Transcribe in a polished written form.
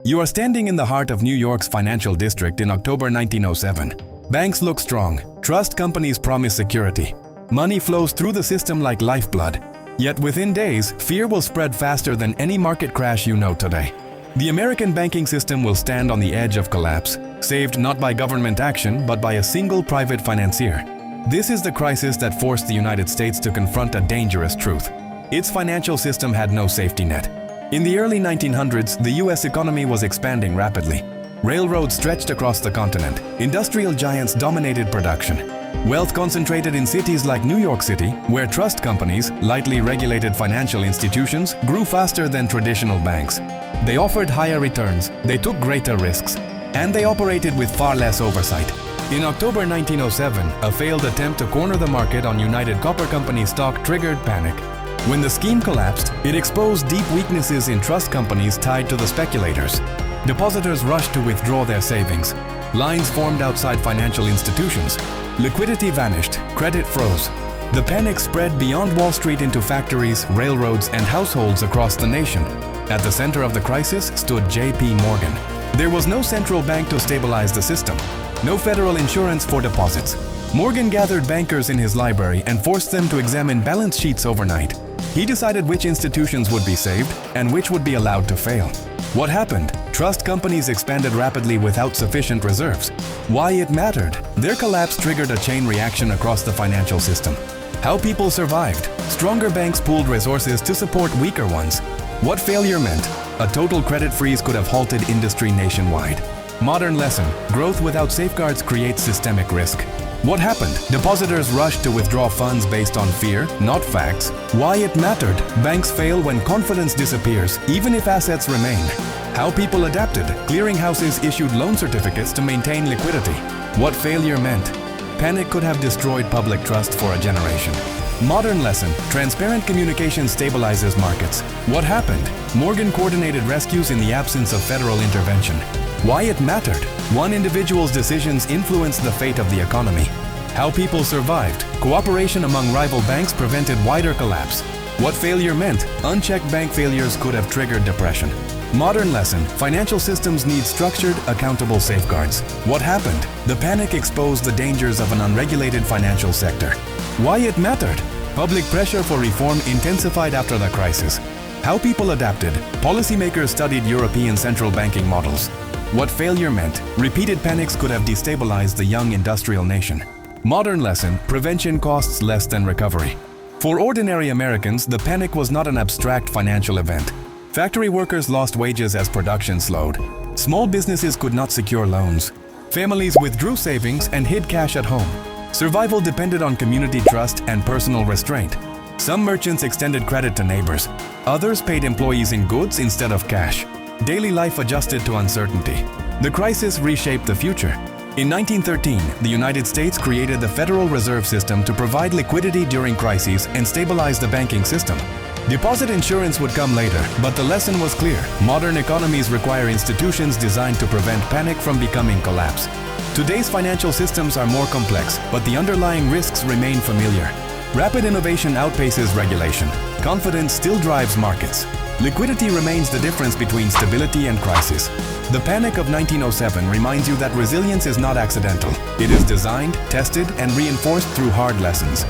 You are standing in the heart of New York's financial district in October 1907. Banks look strong, trust companies promise security. Money flows through the system like lifeblood. Yet within days, fear will spread faster than any market crash you know today. The American banking system will stand on the edge of collapse, saved not by government action but by a single private financier. This is the crisis that forced the United States to confront a dangerous truth. Its financial system had no safety net. In the early 1900s, the US economy was expanding rapidly. Railroads stretched across the continent. Industrial giants dominated production. Wealth concentrated in cities like New York City, where trust companies, lightly regulated financial institutions, grew faster than traditional banks. They offered higher returns, they took greater risks, and they operated with far less oversight. In October 1907, a failed attempt to corner the market on United Copper Company stock triggered panic. When the scheme collapsed, it exposed deep weaknesses in trust companies tied to the speculators. Depositors rushed to withdraw their savings. Lines formed outside financial institutions. Liquidity vanished, credit froze. The panic spread beyond Wall Street into factories, railroads, and households across the nation. At the center of the crisis stood J.P. Morgan. There was no central bank to stabilize the system, no federal insurance for deposits. Morgan gathered bankers in his library and forced them to examine balance sheets overnight. He decided which institutions would be saved and which would be allowed to fail. What happened? Trust companies expanded rapidly without sufficient reserves. Why it mattered? Their collapse triggered a chain reaction across the financial system. How people survived? Stronger banks pooled resources to support weaker ones. What failure meant? A total credit freeze could have halted industry nationwide. Modern lesson: growth without safeguards creates systemic risk. What happened? Depositors rushed to withdraw funds based on fear, not facts. Why it mattered? Banks fail when confidence disappears, even if assets remain. How people adapted? Clearinghouses issued loan certificates to maintain liquidity. What failure meant? Panic could have destroyed public trust for a generation. Modern lesson: transparent communication stabilizes markets. What happened? Morgan coordinated rescues in the absence of federal intervention. Why it mattered? One individual's decisions influenced the fate of the economy. How people survived? Cooperation among rival banks prevented wider collapse. What failure meant? Unchecked bank failures could have triggered depression. Modern lesson: financial systems need structured, accountable safeguards. What happened? The panic exposed the dangers of an unregulated financial sector. Why it mattered? Public pressure for reform intensified after the crisis. How people adapted? Policymakers studied European central banking models. What failure meant? Repeated panics could have destabilized the young industrial nation. Modern lesson: prevention costs less than recovery. For ordinary Americans, the panic was not an abstract financial event. Factory workers lost wages as production slowed. Small businesses could not secure loans. Families withdrew savings and hid cash at home. Survival depended on community trust and personal restraint. Some merchants extended credit to neighbors. Others paid employees in goods instead of cash. Daily life adjusted to uncertainty. The crisis reshaped the future. In 1913, the United States created the Federal Reserve System to provide liquidity during crises and stabilize the banking system. Deposit insurance would come later, but the lesson was clear. Modern economies require institutions designed to prevent panic from becoming collapse. Today's financial systems are more complex, but the underlying risks remain familiar. Rapid innovation outpaces regulation. Confidence still drives markets. Liquidity remains the difference between stability and crisis. The panic of 1907 reminds you that resilience is not accidental. It is designed, tested, and reinforced through hard lessons.